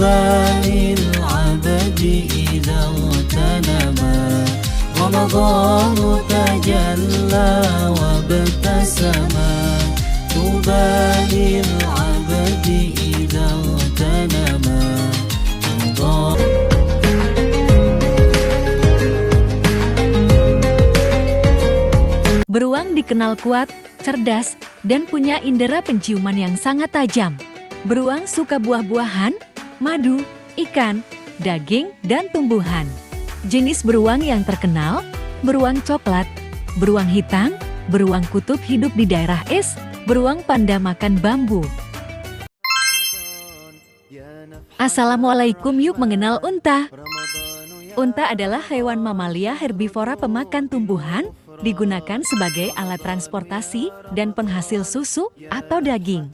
طوبى للعبد إذا اغتنما رمضان تجلى وابتسما طوبى للعبد إذا اغتنما رمضان. Beruang dikenal kuat, cerdas, dan punya indera penciuman yang sangat tajam. Beruang suka buah-buahan, madu, ikan, daging, dan tumbuhan. Jenis beruang yang terkenal, beruang coklat, beruang hitam, beruang kutub hidup di daerah es, beruang panda makan bambu. Assalamualaikum, yuk mengenal unta. Unta adalah hewan mamalia herbivora pemakan tumbuhan, digunakan sebagai alat transportasi dan penghasil susu atau daging.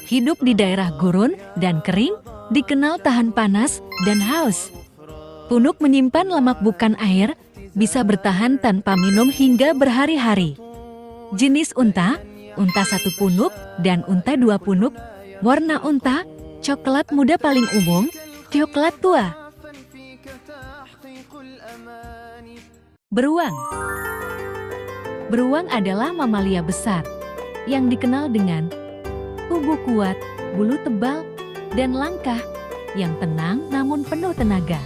Hidup di daerah gurun dan kering, dikenal tahan panas dan haus. Punuk menyimpan lemak bukan air, bisa bertahan tanpa minum hingga berhari-hari. Jenis unta, unta satu punuk dan unta dua punuk. Warna unta, coklat muda paling umum, coklat tua. Beruang. Beruang adalah mamalia besar yang dikenal dengan tubuh kuat, bulu tebal, dan langkah yang tenang namun penuh tenaga.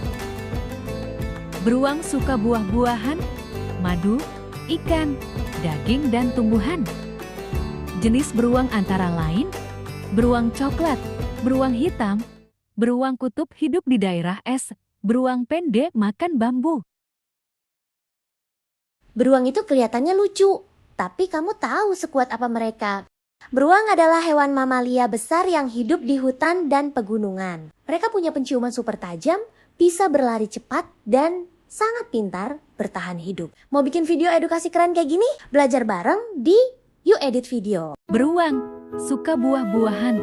Beruang suka buah-buahan, madu, ikan, daging, dan tumbuhan. Jenis beruang antara lain, beruang coklat, beruang hitam, beruang kutub hidup di daerah es, beruang pendek makan bambu. Beruang itu kelihatannya lucu, tapi kamu tahu sekuat apa mereka? Beruang adalah hewan mamalia besar yang hidup di hutan dan pegunungan. Mereka punya penciuman super tajam, bisa berlari cepat, dan sangat pintar bertahan hidup. Mau bikin video edukasi keren kayak gini? Belajar bareng di Yuk Edit Video. Beruang suka buah-buahan.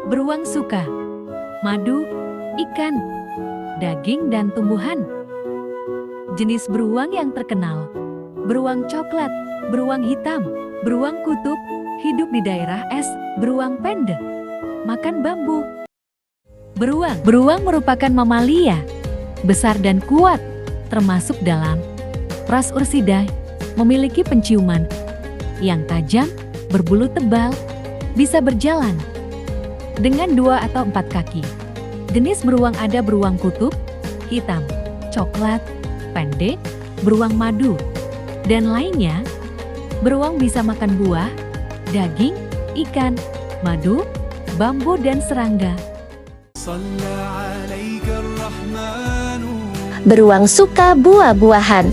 Beruang suka madu, ikan, daging, dan tumbuhan. Jenis beruang yang terkenal, beruang coklat, beruang hitam, beruang kutub, hidup di daerah es, beruang pendek, makan bambu. Beruang merupakan mamalia, besar dan kuat, termasuk dalam ras Ursidae, memiliki penciuman yang tajam, berbulu tebal, bisa berjalan dengan 2 atau 4 kaki. Jenis beruang ada beruang kutub, hitam, coklat, pendek, beruang madu, dan lainnya. Beruang bisa makan buah, daging, ikan, madu, bambu, dan serangga. Beruang suka buah-buahan,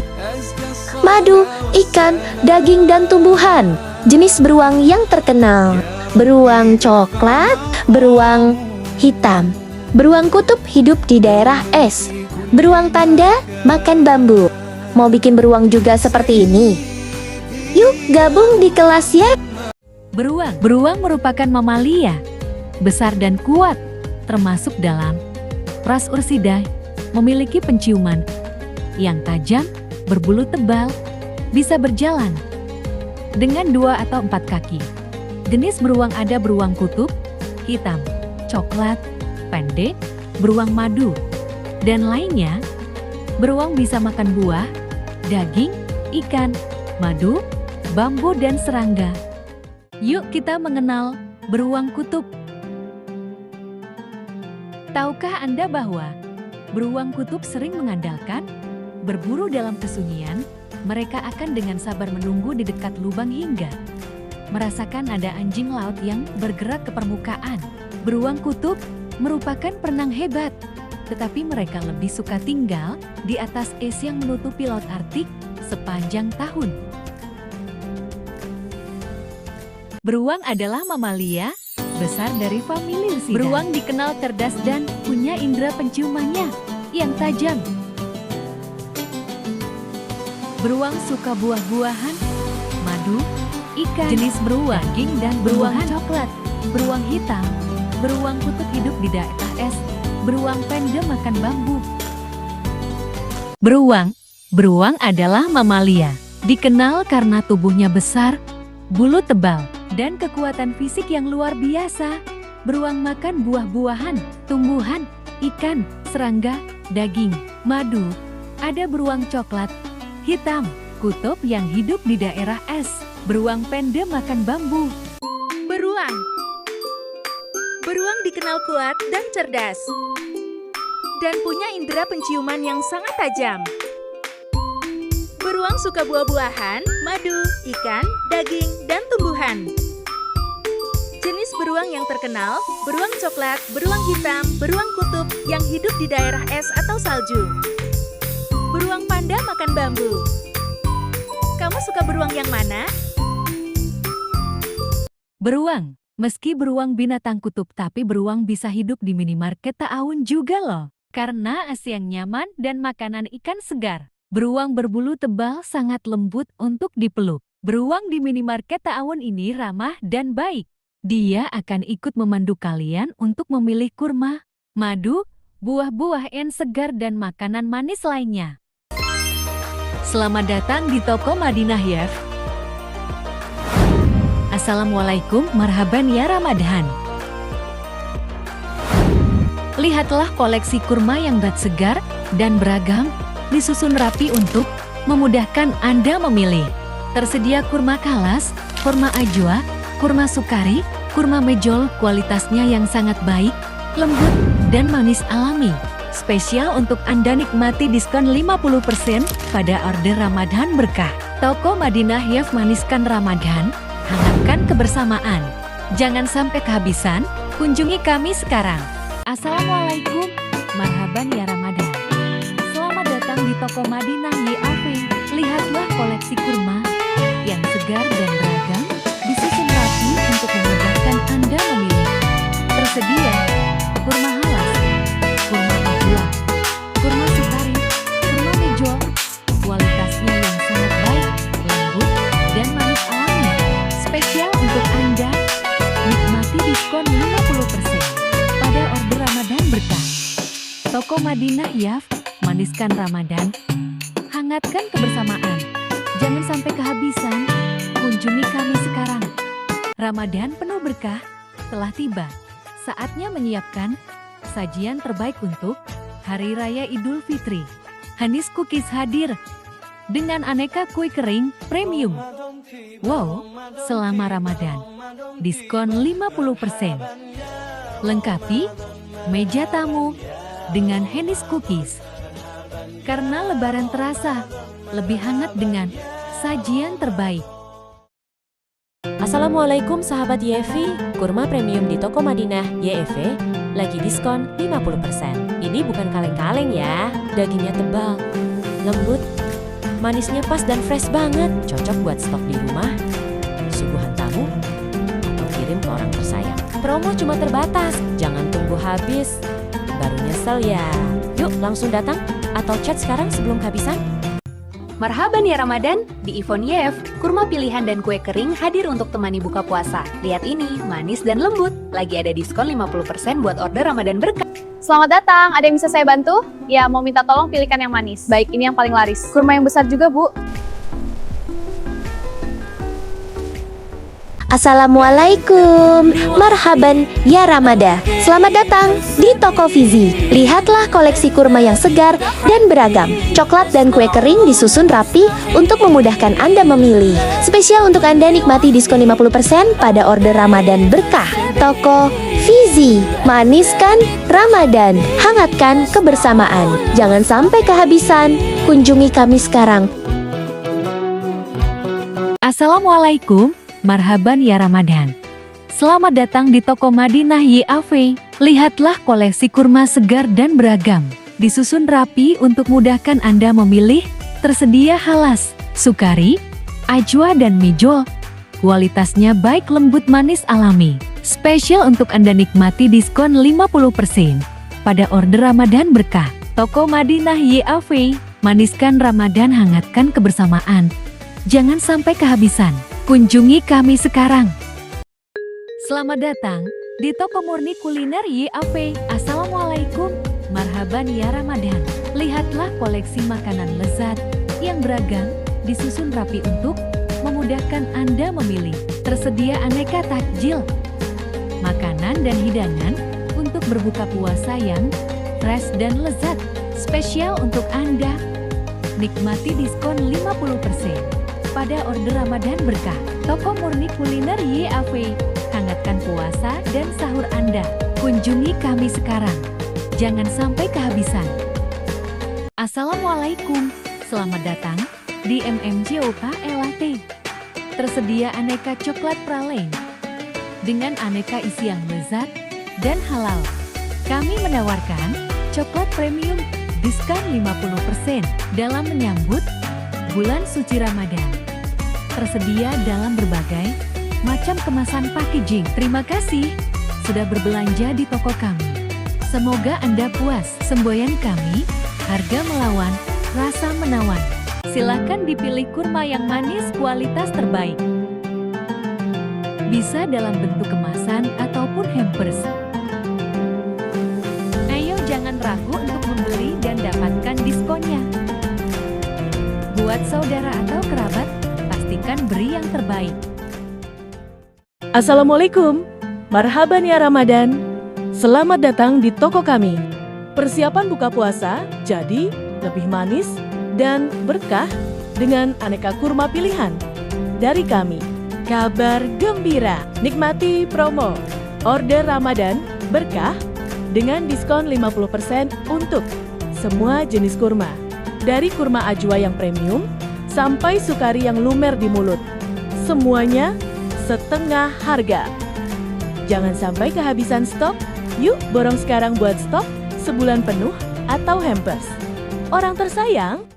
madu, ikan, daging, dan tumbuhan. Jenis beruang yang terkenal, beruang coklat, beruang hitam, beruang kutub hidup di daerah es, beruang panda makan bambu. Mau bikin beruang juga seperti ini? Yuk gabung di kelas ya. Beruang merupakan mamalia, besar dan kuat, termasuk dalam ras Ursidae, memiliki penciuman yang tajam, berbulu tebal, bisa berjalan dengan 2 atau 4 kaki. Jenis beruang ada beruang kutub, hitam, coklat, pendek, beruang madu, dan lainnya. Beruang bisa makan buah, daging, ikan, madu, bambu, dan serangga. Yuk kita mengenal beruang kutub. Tahukah Anda bahwa beruang kutub sering mengandalkan berburu dalam kesunyian? Mereka akan dengan sabar menunggu di dekat lubang hingga merasakan ada anjing laut yang bergerak ke permukaan. Beruang kutub merupakan perenang hebat, tetapi mereka lebih suka tinggal di atas es yang menutupi laut Arktik sepanjang tahun. Beruang adalah mamalia besar dari famili Ursidae. Beruang dikenal cerdas dan punya indera penciumannya yang tajam. Beruang suka buah-buahan, madu, ikan, jenis beruang, daging, dan beruang coklat, beruang hitam, beruang kutub hidup di daerah es, beruang panda makan bambu. Beruang adalah mamalia, dikenal karena tubuhnya besar, bulu tebal, dan kekuatan fisik yang luar biasa. Beruang makan buah-buahan, tumbuhan, ikan, serangga, daging, madu. Ada beruang coklat, hitam, kutub yang hidup di daerah es. Beruang pende makan bambu. Beruang. Beruang dikenal kuat dan cerdas, dan punya indera penciuman yang sangat tajam. Beruang suka buah-buahan, madu, ikan, daging, dan tumbuhan. Jenis beruang yang terkenal, beruang coklat, beruang hitam, beruang kutub yang hidup di daerah es atau salju. Beruang panda makan bambu. Kamu suka beruang yang mana? Beruang. Meski beruang binatang kutub, tapi beruang bisa hidup di minimarket Ta'awun juga loh. Karena es yang nyaman dan makanan ikan segar. Beruang berbulu tebal sangat lembut untuk dipeluk. Beruang di minimarket Ta'awun ini ramah dan baik. Dia akan ikut memandu kalian untuk memilih kurma, madu, buah-buah yang segar dan makanan manis lainnya. Selamat datang di toko Madinah Yef. Assalamualaikum, marhaban ya Ramadan. Lihatlah koleksi kurma yang segar dan beragam, disusun rapi untuk memudahkan Anda memilih. Tersedia kurma kalas, kurma ajwa, kurma sukari, kurma mejol, kualitasnya yang sangat baik, lembut, dan manis alami. Spesial untuk Anda nikmati diskon 50% pada order Ramadan berkah. Toko Madinah Yef, maniskan Ramadan, hangatkan kebersamaan. Jangan sampai kehabisan, kunjungi kami sekarang. Assalamualaikum, marhaban ya Ramadan. Selamat datang di toko Madinah YAV. Lihatlah koleksi kurma yang segar dan beragam, disusun rapi untuk memudahkan Anda memilih. Tersedia kurma halas, kurma ajwa, kurma sukari, kurma mejol, kualitasnya yang sangat baik, lembut, dan manis alami. Spesial untuk Anda, nikmati diskon 50% pada order Ramadan berkah. Toko Madinah Yaf, maniskan Ramadan, hangatkan kebersamaan. Jangan sampai kehabisan, kunjungi kami sekarang. Ramadan penuh berkah telah tiba. Saatnya menyiapkan sajian terbaik untuk Hari Raya Idul Fitri. Hanis Cookies hadir dengan aneka kue kering premium. Wow, selama Ramadan, diskon 50%. Lengkapi meja tamu dengan Hanis Cookies. Karena lebaran terasa lebih hangat dengan sajian terbaik. Assalamualaikum sahabat YEFI, kurma premium di toko Madinah YEV lagi diskon 50%. Ini bukan kaleng-kaleng ya, dagingnya tebal, lembut, manisnya pas dan fresh banget. Cocok buat stok di rumah, suguhan tamu, atau kirim ke orang tersayang. Promo cuma terbatas, jangan tunggu habis, baru nyesel ya. Yuk langsung datang atau chat sekarang sebelum kehabisan. Marhaban ya Ramadan, di Ivon Yef, kurma pilihan dan kue kering hadir untuk temani buka puasa. Lihat ini, manis dan lembut. Lagi ada diskon 50% buat order Ramadan berkah. Selamat datang, ada yang bisa saya bantu? Ya, mau minta tolong pilihkan yang manis. Baik, ini yang paling laris. Kurma yang besar juga, Bu. Assalamualaikum, marhaban ya Ramadan. Selamat datang di toko Fizi. Lihatlah koleksi kurma yang segar dan beragam. Coklat dan kue kering disusun rapi untuk memudahkan Anda memilih. Spesial untuk Anda nikmati diskon 50% pada order Ramadan berkah. Toko Fizi, maniskan Ramadan, hangatkan kebersamaan. Jangan sampai kehabisan, kunjungi kami sekarang. Assalamualaikum, marhaban ya Ramadan. Selamat datang di toko Madinah YAV. Lihatlah koleksi kurma segar dan beragam. Disusun rapi untuk mudahkan Anda memilih. Tersedia halas, sukari, ajwa dan mejol. Kualitasnya baik, lembut, manis alami. Spesial untuk Anda nikmati diskon 50% pada order Ramadan berkah. Toko Madinah YAV, maniskan Ramadan, hangatkan kebersamaan. Jangan sampai kehabisan. Kunjungi kami sekarang. Selamat datang di toko murni kuliner YAV. Assalamualaikum, marhaban ya Ramadan. Lihatlah koleksi makanan lezat yang beragam, disusun rapi untuk memudahkan Anda memilih. Tersedia aneka takjil, makanan dan hidangan untuk berbuka puasa yang fresh dan lezat. Spesial untuk Anda, nikmati diskon 50% pada order Ramadan berkah. Toko murni kuliner YAV, hangatkan puasa dan sahur Anda. Kunjungi kami sekarang, jangan sampai kehabisan. Assalamualaikum, selamat datang di MMJOK LAT. Tersedia aneka coklat pralin dengan aneka isi yang lezat dan halal. Kami menawarkan coklat premium diskon 50% dalam menyambut bulan suci Ramadan. Tersedia dalam berbagai macam kemasan packaging. Terima kasih sudah berbelanja di toko kami. Semoga Anda puas. Semboyan kami, harga melawan, rasa menawan. Silakan dipilih kurma yang manis kualitas terbaik. Bisa dalam bentuk kemasan ataupun hampers. Ayo jangan ragu untuk membeli dan dapatkan diskonnya. Buat saudara atau kerabat, pastikan beri yang terbaik. Assalamualaikum, marhaban ya Ramadan. Selamat datang di toko kami. Persiapan buka puasa jadi lebih manis dan berkah dengan aneka kurma pilihan dari kami. Kabar gembira, nikmati promo order Ramadan berkah dengan diskon 50% untuk semua jenis kurma. Dari kurma ajwa yang premium sampai sukari yang lumer di mulut. Semuanya setengah harga. Jangan sampai kehabisan stok. Yuk borong sekarang buat stok sebulan penuh atau hampers. Orang tersayang.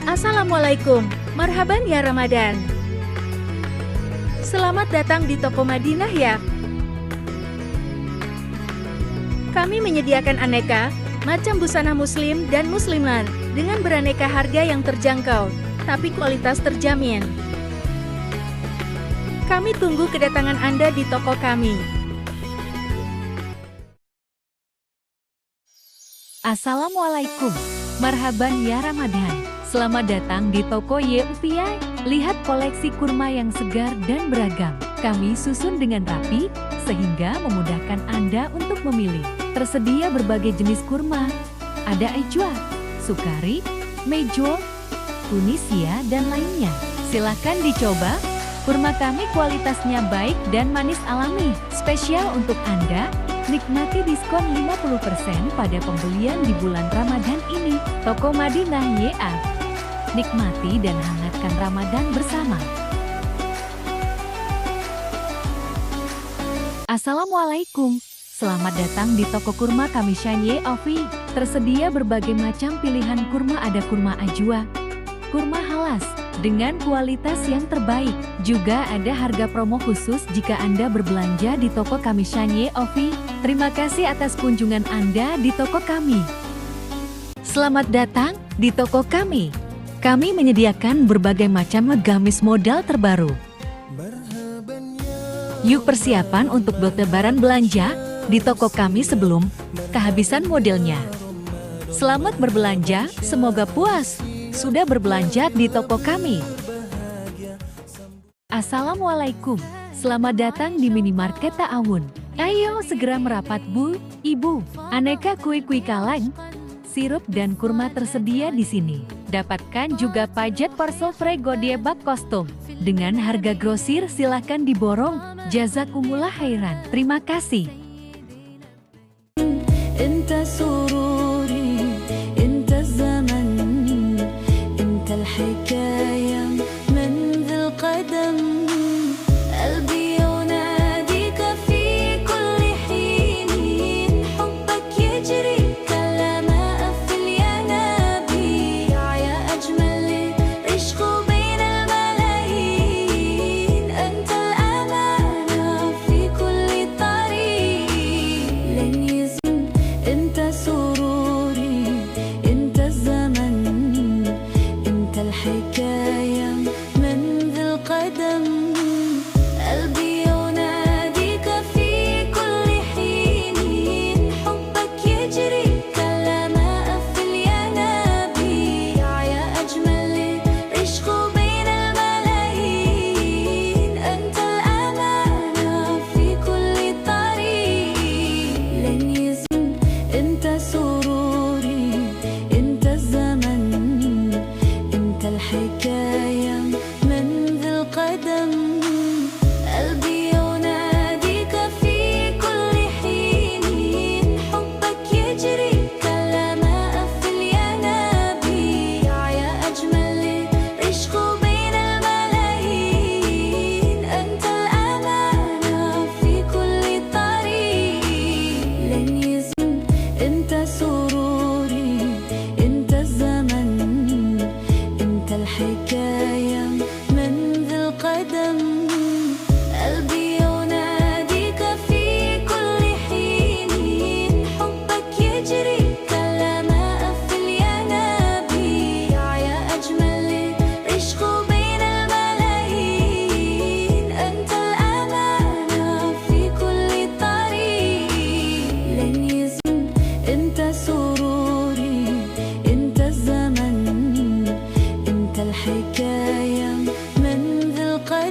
Assalamualaikum, marhaban ya Ramadan. Selamat datang di toko Madinah ya. Kami menyediakan aneka macam busana muslim dan muslimat dengan beraneka harga yang terjangkau, tapi kualitas terjamin. Kami tunggu kedatangan Anda di toko kami. Assalamualaikum, marhaban ya Ramadan. Selamat datang di toko YAV. Lihat koleksi kurma yang segar dan beragam. Kami susun dengan rapi, sehingga memudahkan Anda untuk memilih. Tersedia berbagai jenis kurma. Ada ajwa, sukari, mejo, tunisia, dan lainnya. Silakan dicoba. Kurma kami kualitasnya baik dan manis alami. Spesial untuk Anda, nikmati diskon 50% pada pembelian di bulan Ramadan ini. Toko Madinah YAV. Nikmati dan hangatkan Ramadan bersama. Assalamualaikum. Selamat datang di toko kurma kami Shan YAV. Tersedia berbagai macam pilihan kurma. Ada kurma ajwa, kurma halas dengan kualitas yang terbaik. Juga ada harga promo khusus jika Anda berbelanja di toko kami Shan YAV. Terima kasih atas kunjungan Anda di toko kami. Selamat datang di toko kami. Kami menyediakan berbagai macam gamis modal terbaru. Yuk persiapan untuk berlebaran belanja di toko kami sebelum kehabisan modelnya. Selamat berbelanja, semoga puas. Sudah berbelanja di toko kami. Assalamualaikum, selamat datang di minimarket Ta'awun. Ayo segera merapat Bu, Ibu. Aneka kue-kue kaleng, sirup dan kurma tersedia di sini. Dapatkan juga pajet parcel Frego Diebak kostum. Dengan harga grosir silahkan diborong. Jazakumullah khairan. Terima kasih.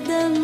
دم